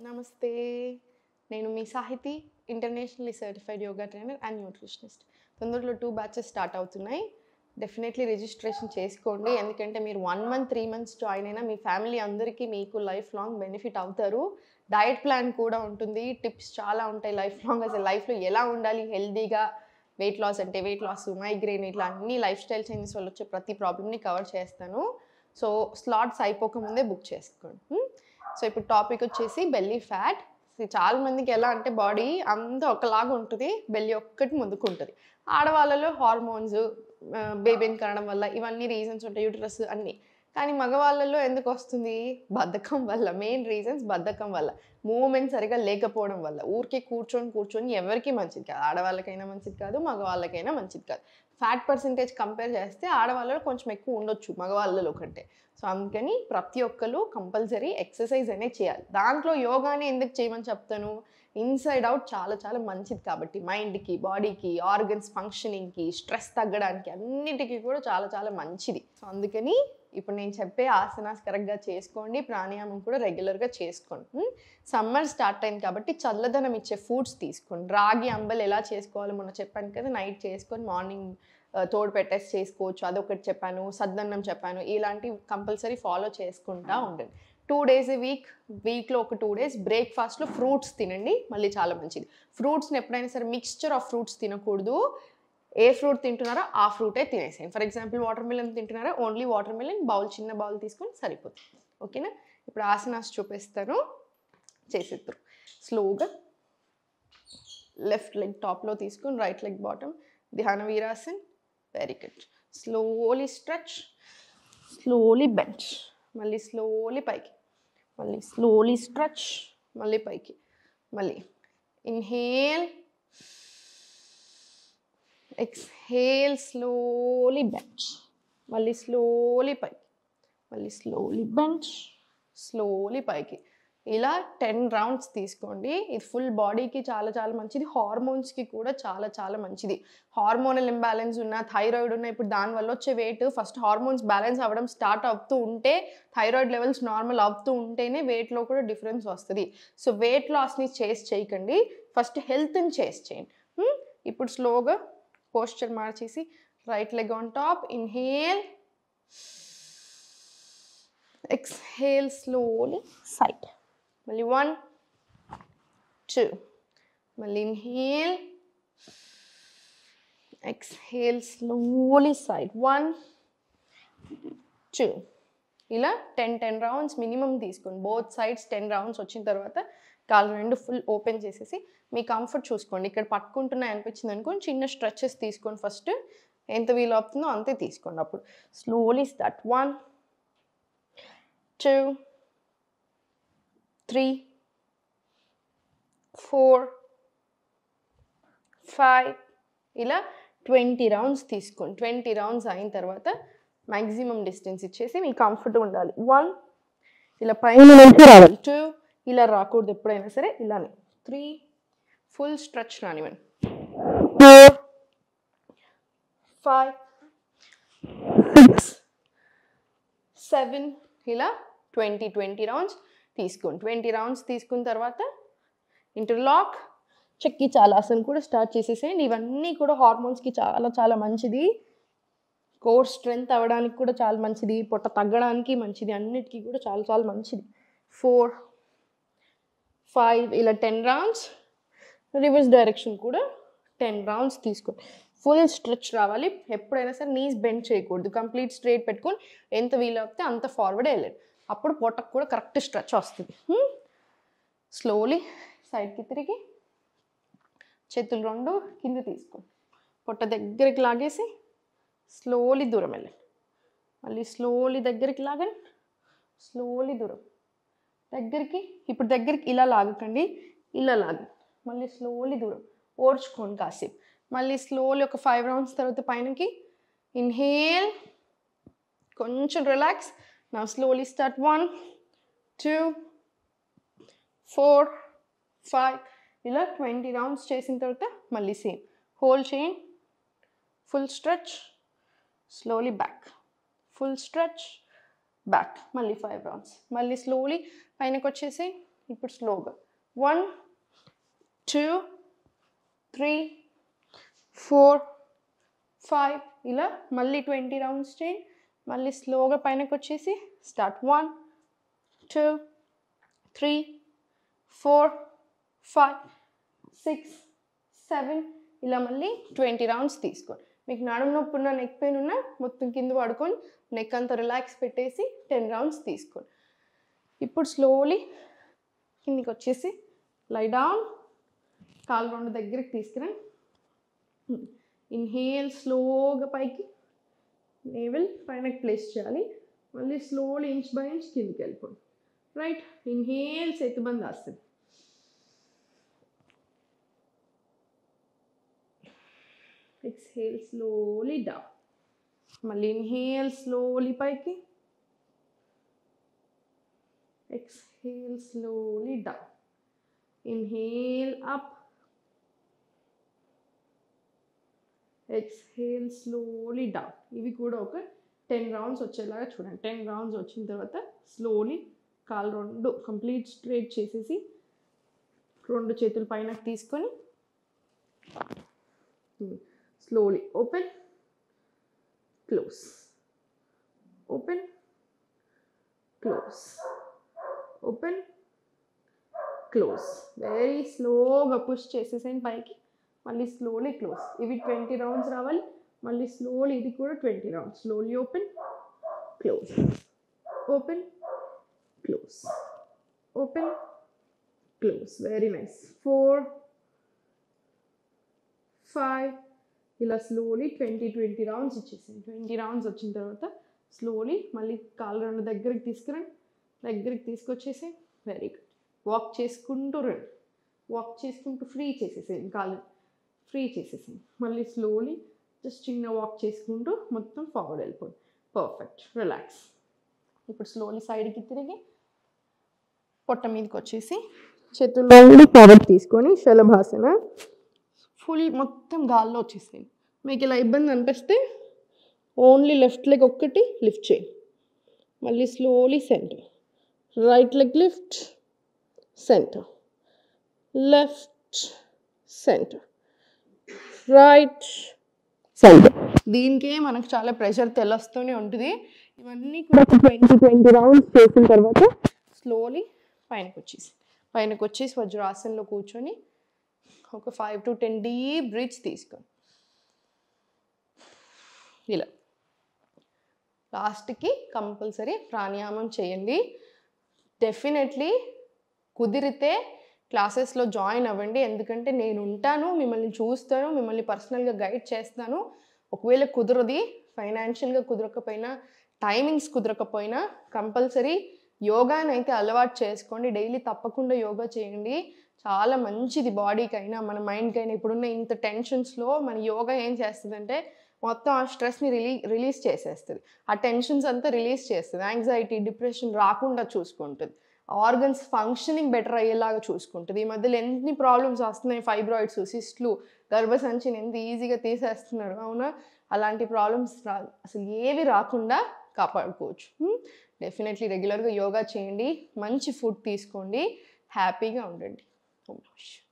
నమస్తే. నేను మీ Sahithi, internationally certified yoga trainer and nutritionist. తొందరలో 2 బ్యాచెస్ స్టార్ట్ అవుతున్నాయి. డెఫినెట్లీ రిజిస్ట్రేషన్ చేసుకోండి. ఎందుకంటే మీరు 1 మంత్ 3 మంత్స్ జాయిన్ అయినా మీ ఫ్యామిలీ అందరికీ మీకు లైఫ్ లాంగ్ బెనిఫిట్ అవుతారు. డయట్ ప్లాన్ కూడా ఉంటుంది, టిప్స్ చాలా ఉంటాయి. లైఫ్ లాంగ్ అసలు లైఫ్లో ఎలా ఉండాలి హెల్దీగా, వెయిట్ లాస్ అంటే వెయిట్ లాస్, మైగ్రేన్, ఇట్లా అన్ని లైఫ్ స్టైల్ చేంజెస్ వల్ల వచ్చే ప్రతి ప్రాబ్లమ్ని కవర్ చేస్తాను. సో స్లాట్స్ అయిపోకముందే బుక్ చేసుకోండి. సో ఇప్పుడు టాపిక్ వచ్చేసి బెల్లీ ఫ్యాట్. చాలా మందికి ఎలా అంటే బాడీ అంతా ఒకలాగా ఉంటుంది, బెల్లీ ఒక్కటి ముందుకు ఉంటుంది. ఆడవాళ్ళలో హార్మోన్స్, బేబీని కనడం వల్ల ఇవన్నీ రీజన్స్ ఉంటాయి, యూట్రస్ అన్నీ. కానీ మగవాళ్ళలో ఎందుకు వస్తుంది? బద్ధకం వల్ల. మెయిన్ రీజన్స్ బద్ధకం వల్ల, మూవ్మెంట్ సరిగా లేకపోవడం వల్ల. ఊరికే కూర్చొని ఎవరికి మంచిది కాదు. ఆడవాళ్ళకైనా మంచిది కాదు, మగవాళ్ళకైనా మంచిది కాదు. ఫ్యాట్ పర్సెంటేజ్ కంపేర్ చేస్తే ఆడవాళ్ళలో కొంచెం ఎక్కువ ఉండొచ్చు మగవాళ్ళలో కంటే. సో అందుకని ప్రతి ఒక్కరు కంపల్సరీ ఎక్సర్సైజ్ అనేది చేయాలి. దాంట్లో యోగాని ఎందుకు చేయమని చెప్తాను? ఇన్సైడ్ అవుట్ చాలా చాలా మంచిది కాబట్టి, మైండ్కి, బాడీకి, ఆర్గన్స్ ఫంక్షనింగ్కి, స్ట్రెస్ తగ్గడానికి, అన్నిటికీ కూడా చాలా చాలా మంచిది. సో అందుకని ఇప్పుడు నేను చెప్పే ఆసనాస్ కరెక్ట్గా చేసుకోండి, ప్రాణాయామం కూడా రెగ్యులర్గా చేసుకోండి. సమ్మర్ స్టార్ట్ అయింది కాబట్టి చల్లదనం ఇచ్చే ఫుడ్స్ తీసుకోండి. రాగి అంబలి ఎలా చేసుకోవాలో మొన్న చెప్పాను కదా, నైట్ చేసుకొని మార్నింగ్ తోడు పెట్టేసి చేసుకోవచ్చు, అదొకటి చెప్పాను. సద్దన్నం చెప్పాను. ఇలాంటివి కంపల్సరీ ఫాలో చేసుకుంటూ ఉండండి. 2 days వీక్లో ఒక 2 days బ్రేక్ఫాస్ట్లో ఫ్రూట్స్ తినండి, మళ్ళీ చాలా మంచిది. ఫ్రూట్స్ని ఎప్పుడైనా సరే మిక్స్చర్ ఆఫ్ ఫ్రూట్స్ తినకూడదు. ఏ ఫ్రూట్ తింటున్నారో ఆ ఫ్రూటే తినేసేయండి. ఫర్ ఎగ్జాంపుల్ వాటర్ మిలన్ తింటున్నారో ఓన్లీ వాటర్ మిలన్, చిన్న బౌల్ తీసుకొని సరిపోతుంది. ఓకేనా? ఇప్పుడు ఆసనాస్ చూపిస్తాను, చేసేద్దరు. స్లోగా లెఫ్ట్ లెగ్ టాప్లో తీసుకొని రైట్ లెగ్ బాటమ్, ధ్యాన వీరాసన్. Very good. Slowly stretch, slowly bench, మళ్ళీ స్లోలీ పైకి, మళ్ళీ స్లోలీ స్ట్రెచ్, మళ్ళీ పైకి, మళ్ళీ ఇన్హేల్, ఎక్స్హేల్, స్లోలీ బెంచ్, మళ్ళీ స్లోలీ పైకి, మళ్ళీ స్లోలీ బెంచ్, స్లోలీ పైకి. ఇలా 10 rounds తీసుకోండి. ఇది ఫుల్ బాడీకి చాలా చాలా మంచిది, హార్మోన్స్కి కూడా చాలా చాలా మంచిది. హార్మోనల్ ఇంబ్యాలెన్స్ ఉన్న, థైరాయిడ్ ఉన్న, ఇప్పుడు దానివల్ల వచ్చే వెయిట్ ఫస్ట్ హార్మోన్స్ బ్యాలెన్స్ అవ్వడం స్టార్ట్ అవుతూ ఉంటే, థైరాయిడ్ లెవెల్స్ నార్మల్ అవుతూ ఉంటేనే వెయిట్లో కూడా డిఫరెన్స్ వస్తుంది. సో వెయిట్ లాస్ని చేయకండి, ఫస్ట్ హెల్త్ని చేయండి. ఇప్పుడు స్లోగా పోస్చర్ మార్చేసి right leg on top, inhale, exhale, slowly side, మళ్ళీ 1 2, మళ్ళీ ఇన్హేల్, ఎక్స్హేల్, స్లోలీ సైడ్, 1 2. ఇలా 10 rounds మినిమం తీసుకోండి. బోత్ సైడ్స్ 10 rounds వచ్చిన తర్వాత కాళ్ళు రెండు ఫుల్ ఓపెన్ చేసేసి మీ కంఫర్ట్ చూసుకోండి. ఇక్కడ పట్టుకుంటున్నాయి అనిపించింది అనుకోండి, చిన్న స్ట్రెచెస్ తీసుకోండి. ఫస్ట్ ఎంత వీలు అవుతుందో అంతే తీసుకోండి. అప్పుడు స్లోలీ స్టార్ట్. 1 2 3 4 5. ఇలా 20 rounds తీసుకోండి. 20 rounds అయిన తర్వాత మ్యాక్సిమం డిస్టెన్స్ ఇచ్చేసి మీకు కంఫర్ట్ ఉండాలి. 1 ఇలా పైన నుంచి రావాలి, 2 ఇలా రాకూడదు ఎప్పుడైనా సరే, ఇలానే 3 ఫుల్ స్ట్రెచ్ రానివ్వండి, 4 5 6 7. ఇలా 20 rounds తీసుకోండి. 20 rounds తీసుకున్న తర్వాత ఇంటర్లాక్, చెక్కి చాలాసన్ కూడా స్టార్ట్ చేసేసేయండి. ఇవన్నీ కూడా హార్మోన్స్కి చాలా చాలా మంచిది, కోర్ స్ట్రెంగ్త్ అవ్వడానికి కూడా చాలా మంచిది, పొట్ట తగ్గడానికి మంచిది, అన్నిటికీ కూడా చాలా చాలా మంచిది. 4 5 ఇలా 10 rounds. రివర్స్ డైరెక్షన్ కూడా 10 rounds తీసుకోండి. ఫుల్ స్ట్రెచ్ రావాలి. ఎప్పుడైనా సరే నీస్ బెండ్ చేయకూడదు, కంప్లీట్ స్ట్రైట్ పెట్టుకొని ఎంత వీలు అవుతే అంత ఫార్వర్డ్ వెళ్ళండి. అప్పుడు పొట్టకు కూడా కరెక్ట్ స్ట్రెచ్ వస్తుంది. స్లోలీ సైడ్కి తిరిగి చేతులు రెండు కింద తీసుకోండి, పొట్ట దగ్గరికి లాగేసి స్లోలీ దూరం వెళ్ళండి. మళ్ళీ స్లోలీ దగ్గరికి లాగండి, స్లోలీ దూరం దగ్గరికి. ఇప్పుడు దగ్గరికి ఇలా లాగకండి, ఇలా లాగండి, మళ్ళీ స్లోలీ దూరం ఓర్చుకోండి కాసేపు. మళ్ళీ స్లోలీ ఒక 5 rounds తర్వాత పైనకి ఇన్హేల్, కొంచెం రిలాక్స్. నా స్లోలీ స్టార్ట్. 1 2 4 5. ఇలా 20 rounds చేసిన తర్వాత మళ్ళీ సేమ్ హోల్డ్ చేయండి, full stretch, slowly back, full stretch, back, మళ్ళీ 5 rounds. మళ్ళీ స్లోలీ పైనకి వచ్చేసి ఇప్పుడు స్లోగా 1 2 3 4 5 ఇలా మళ్ళీ 20 రౌండ్స్ చేయండి. మళ్ళీ స్లోగా పైనకి వచ్చేసి స్టార్ట్ 1 2 3 4 5 6 7 ఇలా మళ్ళీ 20 రౌండ్స్ తీసుకోండి. మీకు నడుము నొప్పి ఉన్న నెక్ పెయిన్ ఉన్న మొత్తం కింద పడుకొని నెక్ అంతా రిలాక్స్ పెట్టేసి 10 రౌండ్స్ తీసుకోండి. ఇప్పుడు స్లోలీ కిందికి వచ్చేసి లై డౌన్, కాలు రెండు దగ్గరికి తీసుకురండి. ఇన్హేల్ స్లోగా పైకి, నేవెల్ పైనకి ప్లేస్ చేయాలి. మళ్ళీ స్లోలీ ఇంచ్ బై ఇంచ్ కిందికి వెళ్ళిపోండి. రైట్, ఇన్హేల్ సేతుబంద్ ఆసన్. Exhale slowly down. మళ్ళీ ఇన్హేల్ స్లోలీ పైకి, exhale slowly down, inhale up, exhale slowly down. ఇవి కూడా ఒక 10 రౌండ్స్ వచ్చేలాగా చూడండి. 10 రౌండ్స్ వచ్చిన తర్వాత స్లోలీ కాలు రెండు కంప్లీట్ స్ట్రైట్ చేసేసి రెండు చేతులు పైన తీసుకొని slowly open close, open close, open close. Very స్లోగా పుష్ చేసేసేయండి పైకి, మళ్ళీ స్లోలీ క్లోజ్. ఇవి 20 రౌండ్స్ రావాలి. మళ్ళీ స్లోలీ ఇది కూడా 20 rounds. Slowly open close, open close, open close. Very nice. 4 5 ఇలా స్లోలీ 20 రౌండ్స్ ఇచ్చేసేయండి. 20 రౌండ్స్ వచ్చిన తర్వాత స్లోలీ మళ్ళీ కాలు రెండు దగ్గరికి తీసుకురండి, దగ్గరికి తీసుకొచ్చేసి వెరీ గుడ్. వాక్ చేసుకుంటూ రండి, వాక్ చేసుకుంటూ ఫ్రీ చేసేసేయండి, కాలు ఫ్రీ చేసేసేయండి. మళ్ళీ స్లోలీ జస్ట్ చిన్న వాక్ చేసుకుంటూ మొత్తం ఫార్వర్డ్ వెళ్ళిపోండి. Perfect, relax. ఇప్పుడు స్లోలీ సైడ్కి తిరిగి పొట్ట మీదకి వచ్చేసి చేతుల్లో ఫార్వర్డ్ తీసుకొని శలభాసన ఫుల్ మొత్తం గాల్లో వచ్చేసేయండి. మీకు ఇలా ఇబ్బంది అనిపిస్తే ఓన్లీ లెఫ్ట్ లెగ్ ఒక్కటి లిఫ్ట్ చేయండి. మళ్ళీ slowly centre, right leg lift, centre, left centre, right centre. దీనికే మనకు చాలా ప్రెషర్ తెలుస్తూనే ఉంటుంది. ఇవన్నీ కూడా 20 రౌండ్స్ చేసిన తర్వాత స్లోలీ పైనకు వచ్చేసి వజ్రాసనంలో కూర్చొని ఒక 5 to 10 డీప్ బ్రీత్స్ తీసుకోండి. ఇలా లాస్ట్కి కంపల్సరీ ప్రాణాయామం చేయండి. డెఫినెట్లీ కుదిరితే క్లాసెస్లో జాయిన్ అవ్వండి. ఎందుకంటే నేను ఉంటాను, మిమ్మల్ని చూస్తాను, మిమ్మల్ని పర్సనల్గా గైడ్ చేస్తాను. ఒకవేళ కుదరది, ఫైనాన్షియల్గా కుదరకపోయినా, టైమింగ్స్ కుదరకపోయినా కంపల్సరీ యోగానైతే అలవాటు చేసుకోండి. డైలీ తప్పకుండా యోగా చేయండి. చాలా మంచిది బాడీకైనా మన మైండ్కైనా. ఇప్పుడున్న ఇంత టెన్షన్స్లో మన యోగా ఏం చేస్తుందంటే మొత్తం ఆ స్ట్రెస్ని రిలీజ్ చేసేస్తుంది. ఆ టెన్షన్స్ అంతా రిలీజ్ చేస్తుంది. యాంగ్జైటీ, డిప్రెషన్ రాకుండా చూసుకుంటుంది. ఆర్గన్స్ ఫంక్షనింగ్ బెటర్ అయ్యేలాగా చూసుకుంటుంది. ఈ మధ్యలో ఎన్ని ప్రాబ్లమ్స్ వస్తున్నాయి, ఫైబ్రాయిడ్స్, సిస్ట్లు, గర్భసంచిని ఎంత ఈజీగా తీసేస్తున్నారు. అవునా, అలాంటి ప్రాబ్లమ్స్ అసలు ఏవి రాకుండా కాపాడుకోవచ్చు. డెఫినెట్లీ రెగ్యులర్గా యోగా చేయండి, మంచి ఫుడ్ తీసుకోండి, హ్యాపీగా ఉండండి. ఓం నమః శివాయ.